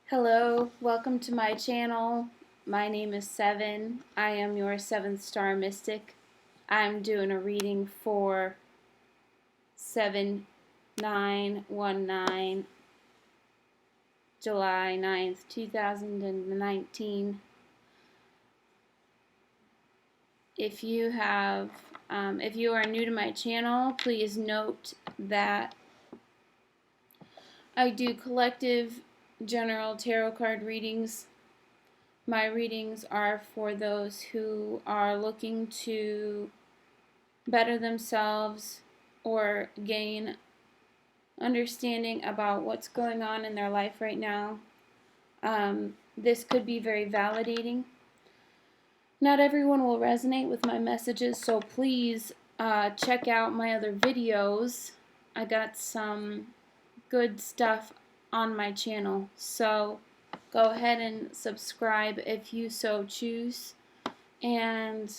Hello, welcome to my channel. My name is Seven. I am your 7th star mystic. I'm doing a reading for 7919 July 9th, 2019. If you are new to my channel, please note that I do collective general tarot card readings. My readings are for those who are looking to better themselves or gain understanding about what's going on in their life right now. This could be very validating. Not everyone will resonate with my messages, so please check out my other videos. I got some good stuff on my channel, so go ahead and subscribe if you so choose. And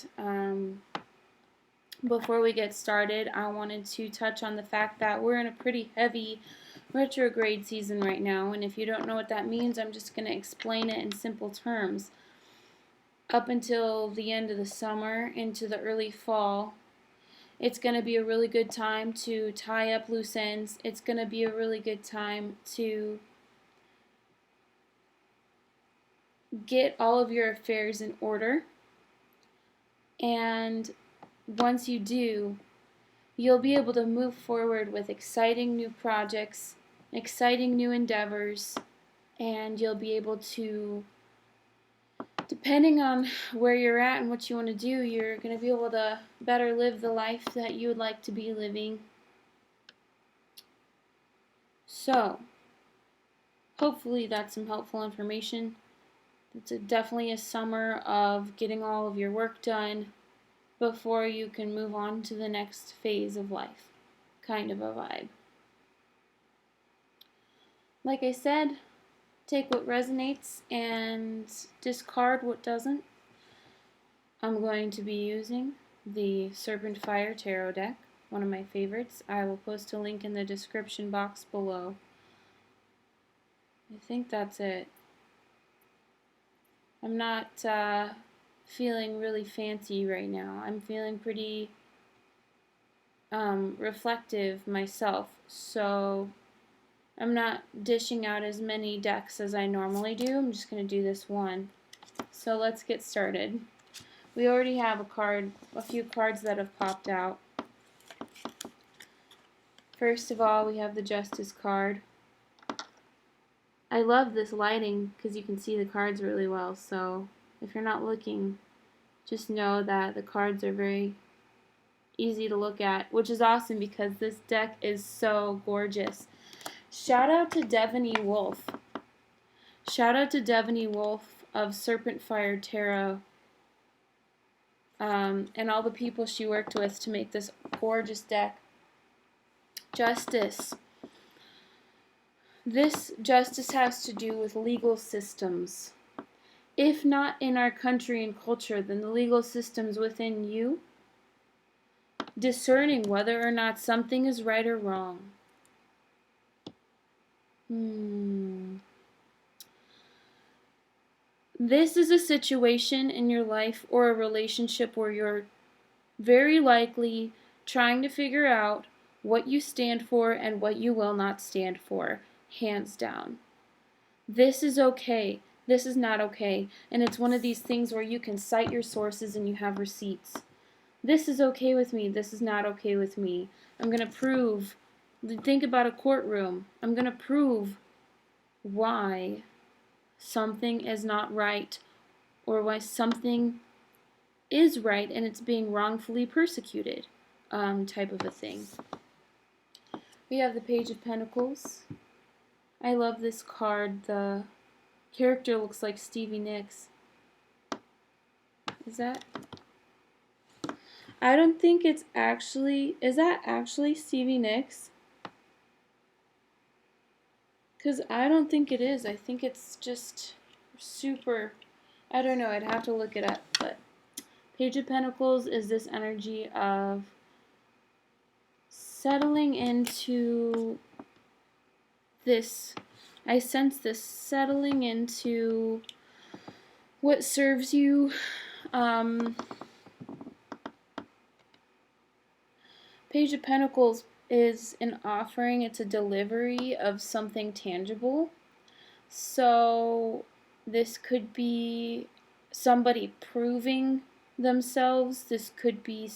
before we get started, I wanted to touch on the fact that we're in a pretty heavy retrograde season right now, and if you don't know what that means, I'm just going to explain it in simple terms. Up until the end of the summer, into the early fall, it's going to be a really good time to tie up loose ends. It's going to be a really good time to get all of your affairs in order. And once you do, you'll be able to move forward with exciting new projects, exciting new endeavors, and you'll be able to, depending on where you're at and what you want to do, you're going to be able to better live the life that you would like to be living. So, hopefully that's some helpful information. It's definitely a summer of getting all of your work done before you can move on to the next phase of life. Kind of a vibe. Like I said, take what resonates and discard what doesn't. I'm going to be using the Serpent-Fire tarot deck, one of my favorites. I will post a link in the description box below. I think that's it. I'm not feeling really fancy right now. I'm feeling pretty reflective myself, so I'm not dishing out as many decks as I normally do. I'm just going to do this one. So let's get started. We already have a few cards that have popped out. First of all, we have the Justice card. I love this lighting because you can see the cards really well, so if you're not looking, just know that the cards are very easy to look at, which is awesome because this deck is so gorgeous. Shout out to Devany Wolfe. Shout out to Devany Wolfe of Serpent-Fire Tarot and all the people she worked with to make this gorgeous deck. Justice. This justice has to do with legal systems. If not in our country and culture, then the legal systems within you. Discerning whether or not something is right or wrong. This is a situation in your life or a relationship where you're very likely trying to figure out what you stand for and what you will not stand for, hands down. This is okay. This is not okay. And it's one of these things where you can cite your sources and you have receipts. This is okay with me. This is not okay with me. I'm going to prove. Think about a courtroom. I'm going to prove why something is not right or why something is right and it's being wrongfully persecuted, type of a thing. We have the Page of Pentacles. I love this card. The character looks like Stevie Nicks. Is that? I don't think it's actually... Is that actually Stevie Nicks? Because I don't think it is. I think it's just super... I don't know. I'd have to look it up. But Page of Pentacles is this energy of settling into this... I sense this settling into what serves you. Page of Pentacles is an offering. It's a delivery of something tangible. So this could be somebody proving themselves. This could be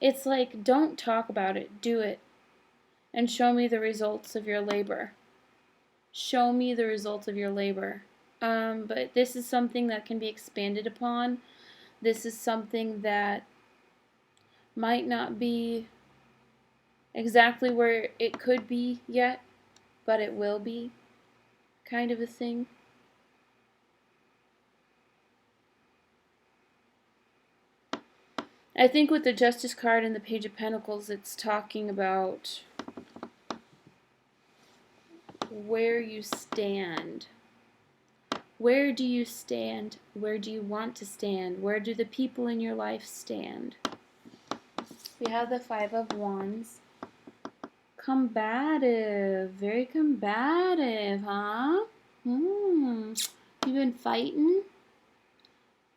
it's like, don't talk about it, do it, and show me the results of your labor. Show me the results of your labor. But this is something that can be expanded upon. This is something that might not be exactly where it could be yet, but it will be, kind of a thing. I think with the Justice card and the Page of Pentacles, it's talking about where you stand. Where do you stand? Where do you want to stand? Where do the people in your life stand? We have the Five of Wands. Combative. Very combative, huh? You've been fighting?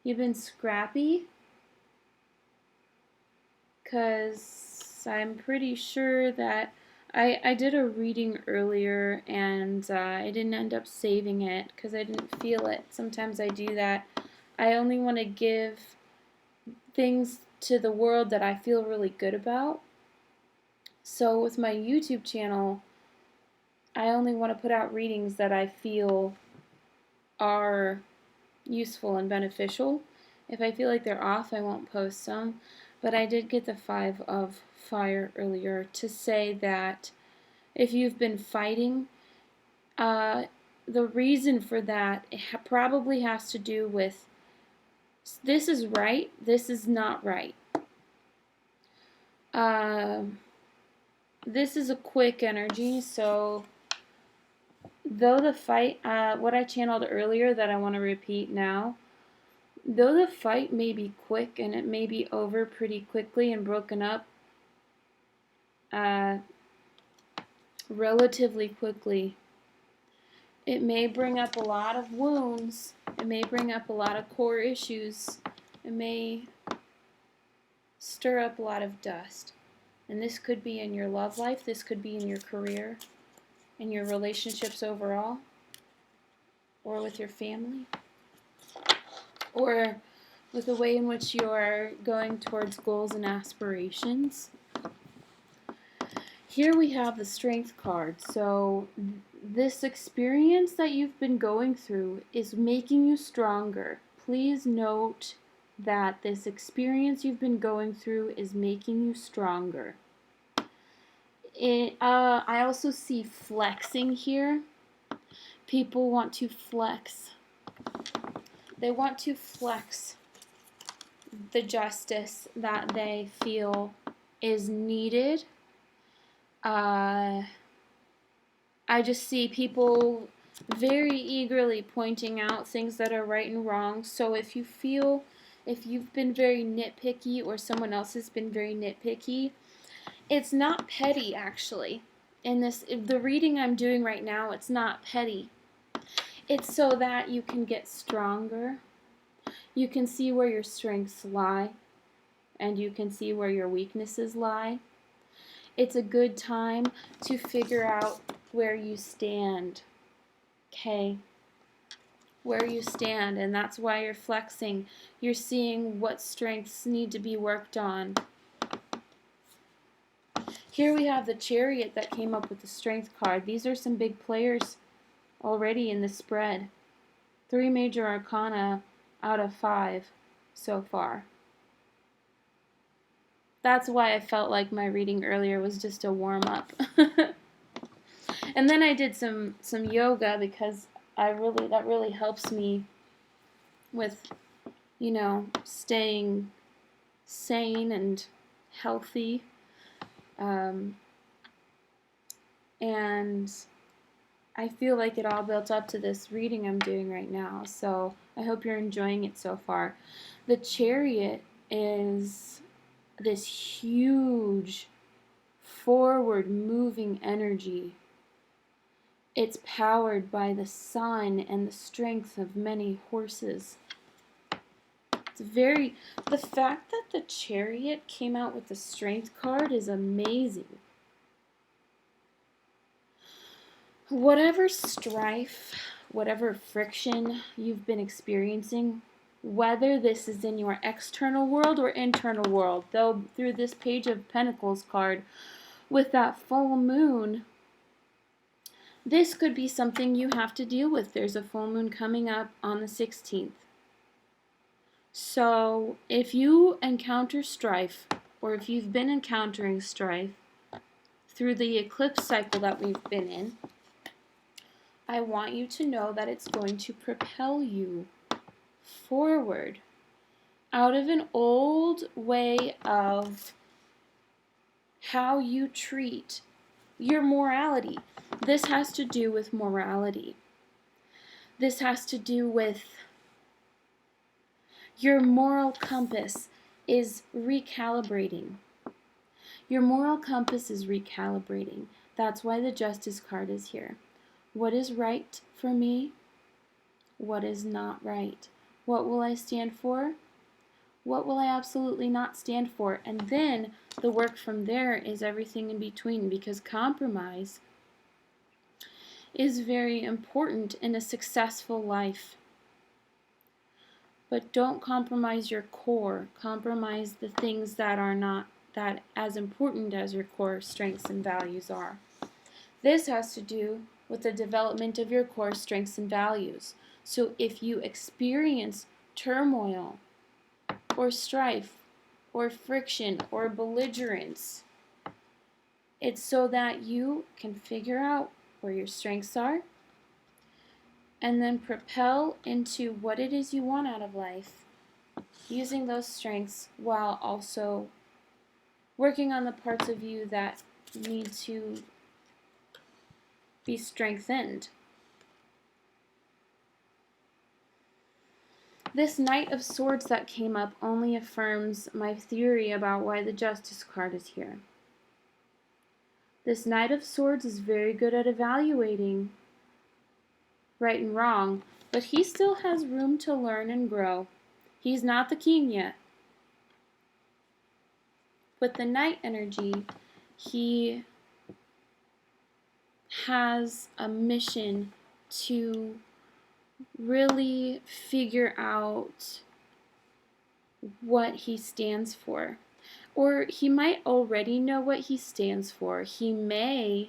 You've been scrappy? Because I'm pretty sure that I did a reading earlier and I didn't end up saving it because I didn't feel it. Sometimes I do that. I only want to give things to the world that I feel really good about. So with my YouTube channel, I only want to put out readings that I feel are useful and beneficial. If I feel like they're off, I won't post them. But I did get the Five of Fire earlier to say that if you've been fighting, the reason for that probably has to do with this is right, this is not right. This is a quick energy, so though the fight, what I channeled earlier that I want to repeat now, though the fight may be quick and it may be over pretty quickly and broken up relatively quickly, it may bring up a lot of wounds, it may bring up a lot of core issues, it may stir up a lot of dust. And this could be in your love life, this could be in your career, in your relationships overall, or with your family, or with the way in which you're going towards goals and aspirations. Here we have the Strength card. So this experience that you've been going through is making you stronger. Please note that this experience you've been going through is making you stronger. I also see flexing here. People want to flex. They want to flex the justice that they feel is needed. I just see people very eagerly pointing out things that are right and wrong. So if you've been very nitpicky or someone else has been very nitpicky, it's not petty actually. The reading I'm doing right now, it's not petty. It's so that you can get stronger. You can see where your strengths lie, and you can see where your weaknesses lie. It's a good time to figure out where you stand. Okay? Where you stand, and that's why you're flexing. You're seeing what strengths need to be worked on. Here we have the Chariot that came up with the Strength card. These are some big players already in the spread. 3 major arcana out of 5 so far. That's why I felt like my reading earlier was just a warm-up. And then I did some yoga because that really helps me with, staying sane and healthy. And I feel like it all built up to this reading I'm doing right now. So I hope you're enjoying it so far. The Chariot is this huge forward moving energy, It's powered by the sun and the strength of many horses. The fact that the Chariot came out with the Strength card is amazing. Whatever strife, whatever friction you've been experiencing, whether this is in your external world or internal world, though through this Page of Pentacles card, with that full moon, this could be something you have to deal with. There's a full moon coming up on the 16th. So if you encounter strife, or if you've been encountering strife through the eclipse cycle that we've been in, I want you to know that it's going to propel you forward out of an old way of how you treat your morality. This has to do with morality. This has to do with your moral compass is recalibrating. Your moral compass is recalibrating. That's why the Justice card is here. What is right for me? What is not right? What will I stand for? What will I absolutely not stand for? And then the work from there is everything in between, because compromise is very important in a successful life. But don't compromise your core. Compromise the things that are not that as important as your core strengths and values are. This has to do with the development of your core strengths and values. So if you experience turmoil or strife or friction or belligerence, it's so that you can figure out where your strengths are and then propel into what it is you want out of life, using those strengths while also working on the parts of you that need to be strengthened. This Knight of Swords that came up only affirms my theory about why the Justice card is here. This Knight of Swords is very good at evaluating right and wrong, but he still has room to learn and grow. He's not the king yet. With the Knight energy, he has a mission to really figure out what he stands for. Or he might already know what he stands for. He may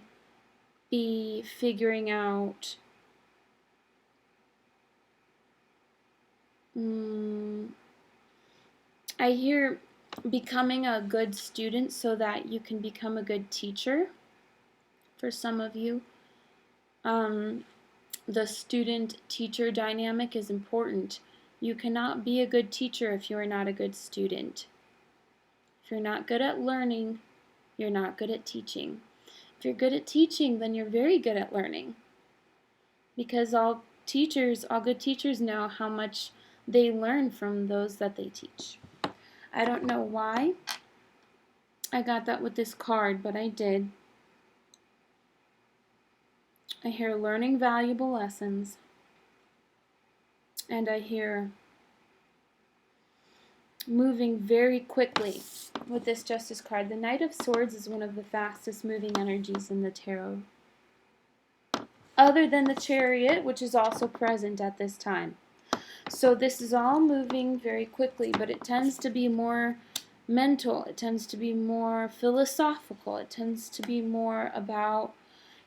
be figuring out I hear becoming a good student so that you can become a good teacher. For some of you, the student-teacher dynamic is important. You cannot be a good teacher if you are not a good student. If you're not good at learning, you're not good at teaching. If you're good at teaching, then you're very good at learning. Because all good teachers know how much they learn from those that they teach. I don't know why I got that with this card, but I did. I hear learning valuable lessons, and I hear moving very quickly with this Justice card. The Knight of Swords is one of the fastest moving energies in the tarot, other than the Chariot, which is also present at this time. So this is all moving very quickly, but it tends to be more mental. It tends to be more philosophical. It tends to be more about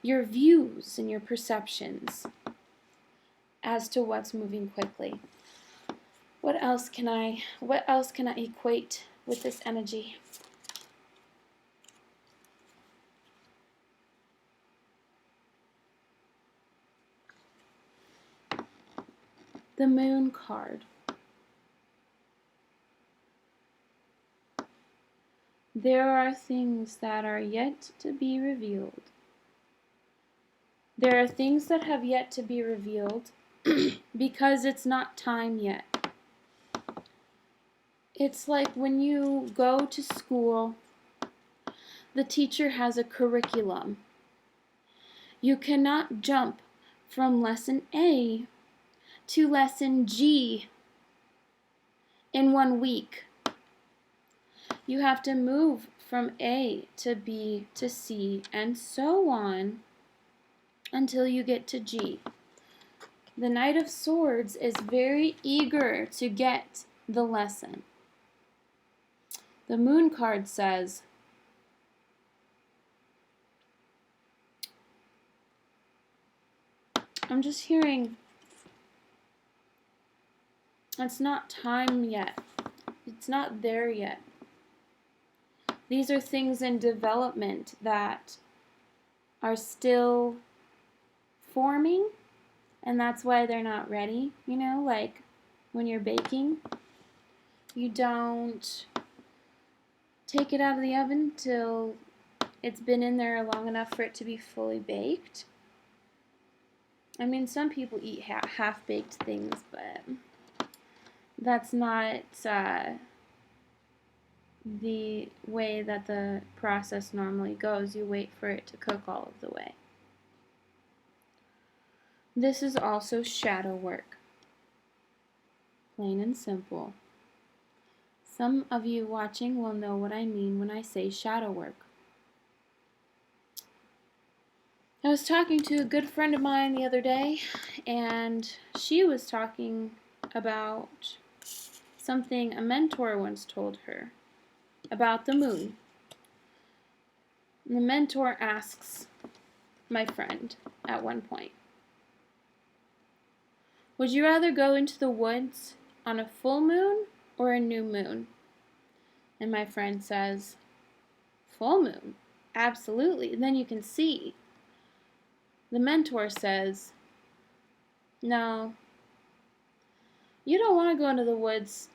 your views and your perceptions as to what's moving quickly. What else can I equate with this energy? The Moon card. There are things that are yet to be revealed. There are things that have yet to be revealed because it's not time yet. It's like when you go to school, the teacher has a curriculum, You cannot jump from lesson A to lesson G in 1 week. You have to move from A to B to C and so on until you get to G. The Knight of Swords is very eager to get the lesson. The Moon card says, I'm just hearing, it's not time yet. It's not there yet. These are things in development that are still forming, and that's why they're not ready. You know, like when you're baking, you don't take it out of the oven till it's been in there long enough for it to be fully baked. I mean, some people eat half-baked things, but that's not the way that the process normally goes. You wait for it to cook all of the way. This is also shadow work. Plain and simple. Some of you watching will know what I mean when I say shadow work. I was talking to a good friend of mine the other day, and she was talking about something a mentor once told her about the moon. And the mentor asks my friend at one point, would you rather go into the woods on a full moon or a new moon? And my friend says, full moon, absolutely, then you can see. The mentor says, no, you don't want to go into the woods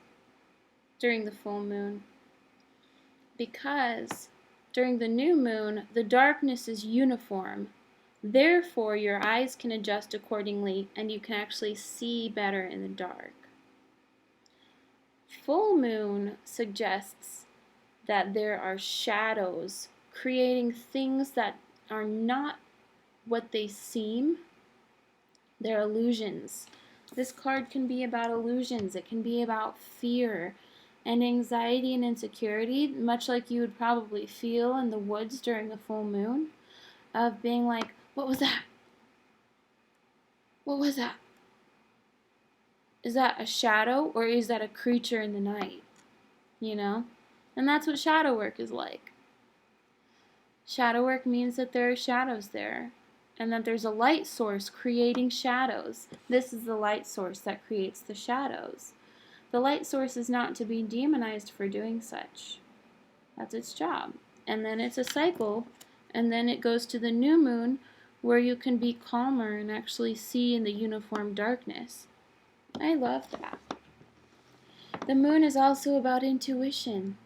during the full moon, because during the new moon, the darkness is uniform. Therefore, your eyes can adjust accordingly, and you can actually see better in the dark. Full moon suggests that there are shadows creating things that are not what they seem. They're illusions. This card can be about illusions. It can be about fear and anxiety and insecurity, much like you would probably feel in the woods during the full moon, of being like, what was that? What was that? Is that a shadow, or is that a creature in the night? You know? And that's what shadow work is like. Shadow work means that there are shadows there, and that there's a light source creating shadows. This is the light source that creates the shadows. The light source is not to be demonized for doing such. That's its job. And then it's a cycle, and then it goes to the new moon, where you can be calmer and actually see in the uniform darkness. I love that. The moon is also about intuition.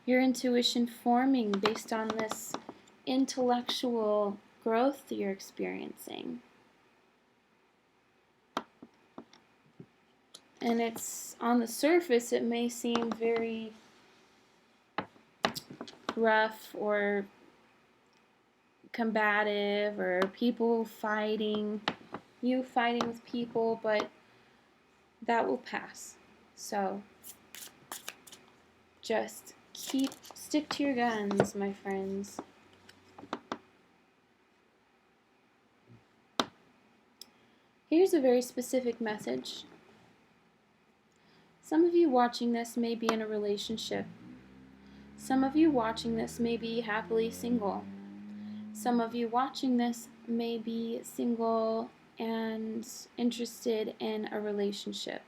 Your intuition forming based on this intellectual growth that you're experiencing. And it's, on the surface, it may seem very rough or combative, or people fighting, you fighting with people, but that will pass. So just stick to your guns, my friends. Here's a very specific message. Some of you watching this may be in a relationship. Some of you watching this may be happily single. Some of you watching this may be single and interested in a relationship.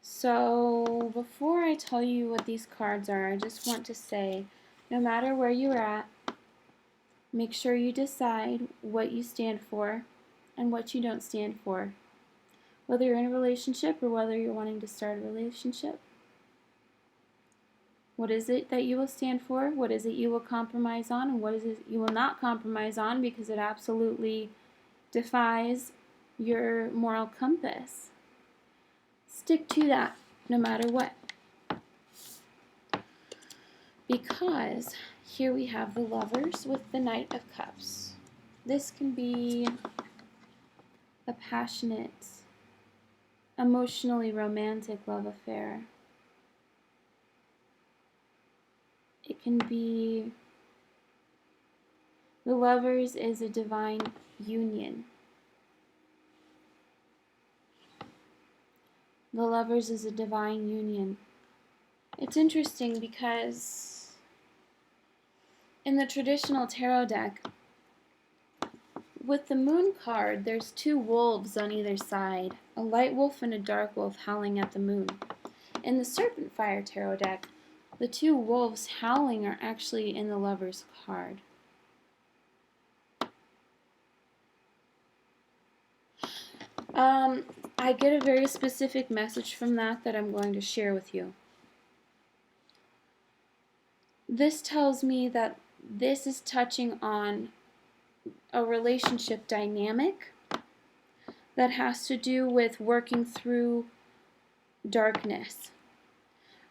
So before I tell you what these cards are, I just want to say, no matter where you're at, make sure you decide what you stand for and what you don't stand for. Whether you're in a relationship or whether you're wanting to start a relationship. What is it that you will stand for? What is it you will compromise on? And what is it you will not compromise on, because it absolutely defies your moral compass. Stick to that no matter what. Because Here we have the Lovers with the Knight of Cups. This can be a passionate, emotionally romantic love affair. It can be, the Lovers is a divine union. The Lovers is a divine union. It's interesting because in the traditional tarot deck, with the Moon card, there's two wolves on either side, a light wolf and a dark wolf howling at the moon. In the Serpentfire tarot deck, the two wolves howling are actually in the Lover's card. I get a very specific message from that I'm going to share with you. This tells me that this is touching on a relationship dynamic that has to do with working through darkness.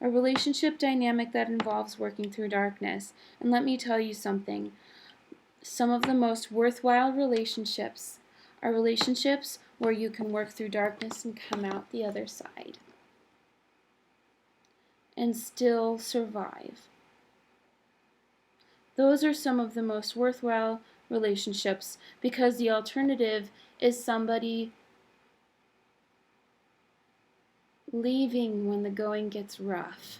A relationship dynamic that involves working through darkness. And let me tell you something. Some of the most worthwhile relationships are relationships where you can work through darkness and come out the other side and still survive. Those are some of the most worthwhile relationships, because the alternative is somebody leaving when the going gets rough.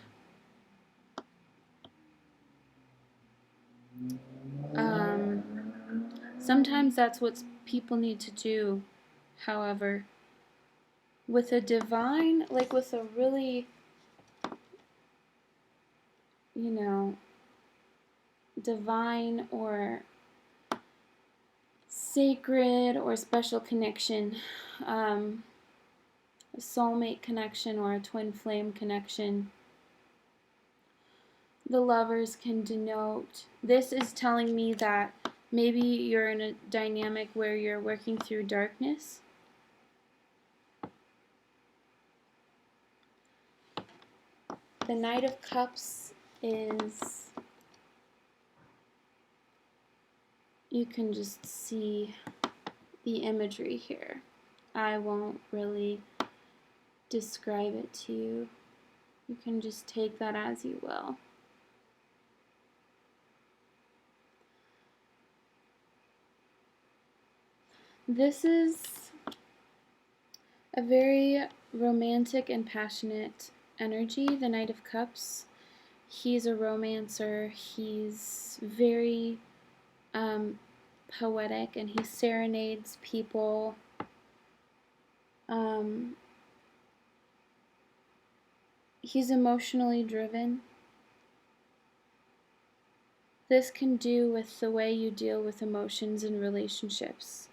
Sometimes that's what people need to do. However, with a divine, like with a really, divine or sacred or special connection, a soulmate connection or a twin flame connection, the Lovers can denote. This is telling me that maybe you're in a dynamic where you're working through darkness. The Knight of Cups is, you can just see the imagery here. I won't really describe it to you. You can just take that as you will. This is a very romantic and passionate energy, the Knight of Cups. He's a romancer. He's very poetic, and he serenades people. He's emotionally driven. This can do with the way you deal with emotions in relationships.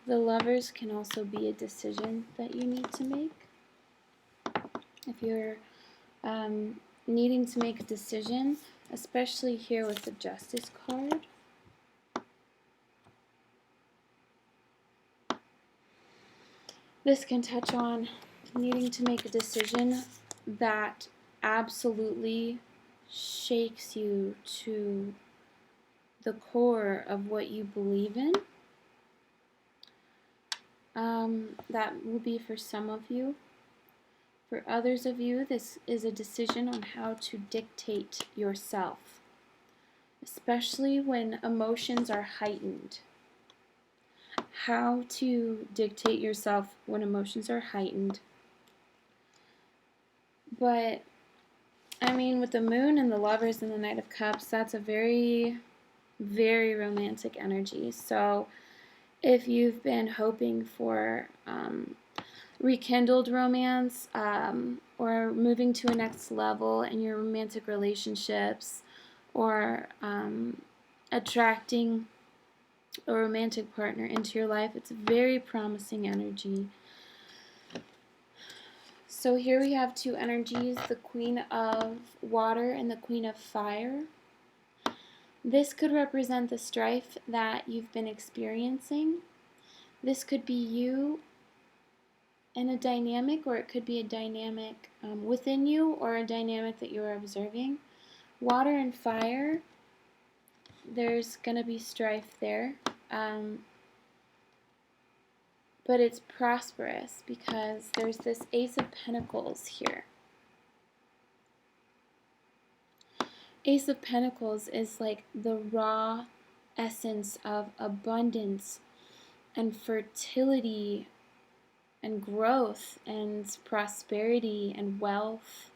The Lovers can also be a decision that you need to make. If you're needing to make a decision, especially here with the Justice card, this can touch on needing to make a decision that absolutely shakes you to the core of what you believe in. That will be for some of you. For others of you, this is a decision on how to dictate yourself, especially when emotions are heightened. How to dictate yourself when emotions are heightened. But, I mean, with the Moon and the Lovers and the Knight of Cups, that's a very, very romantic energy. So, if you've been hoping for rekindled romance or moving to a next level in your romantic relationships, or attracting a romantic partner into your life, it's a very promising energy. So here we have two energies, the Queen of Water and the Queen of Fire. This could represent the strife that you've been experiencing. This could be you in a dynamic, or it could be a dynamic within you, or a dynamic that you're observing. Water and fire there's going to be strife there. But it's prosperous because there's this Ace of Pentacles here. Ace of Pentacles is like the raw essence of abundance and fertility and growth and prosperity and wealth.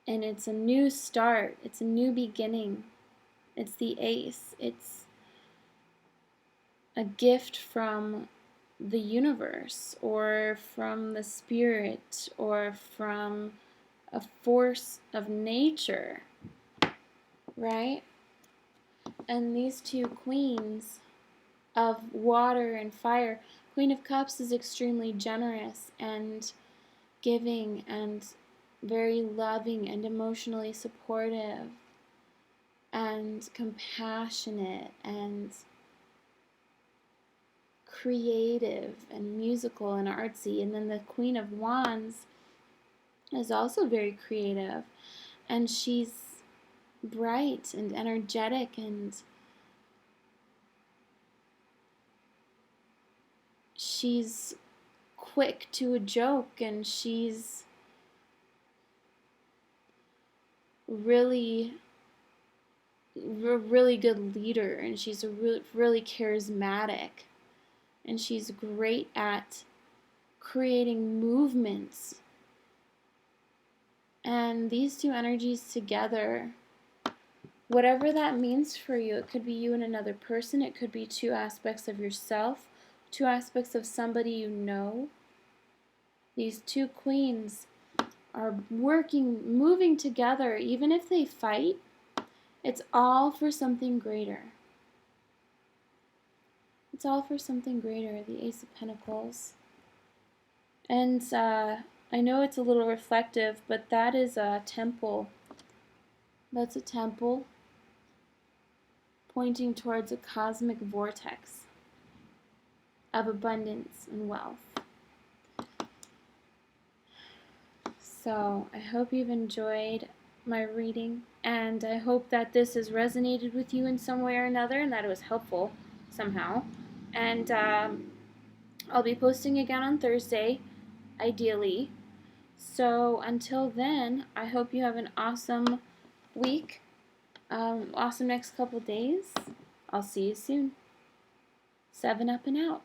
And it's a new start. It's a new beginning. It's the Ace. It's a gift from the universe or from the spirit or from a force of nature, right? And these two queens of water and fire, Queen of Cups is extremely generous and giving and very loving and emotionally supportive and compassionate and creative and musical and artsy. And then the Queen of Wands is also very creative, and she's bright and energetic, and she's quick to a joke, and she's really good leader, and she's really charismatic, and she's great at creating movements. And these two energies together, whatever that means for you, it could be you and another person, it could be two aspects of yourself, two aspects of somebody you know. These two queens are moving together. Even if they fight, it's all for something greater. It's all for something greater, the Ace of Pentacles. And I know it's a little reflective, but that is a temple. That's a temple pointing towards a cosmic vortex of abundance and wealth. So I hope you've enjoyed my reading, and I hope that this has resonated with you in some way or another, and that it was helpful somehow. And I'll be posting again on Thursday, ideally. So until then, I hope you have an awesome week, awesome next couple days. I'll see you soon. 7 up and out.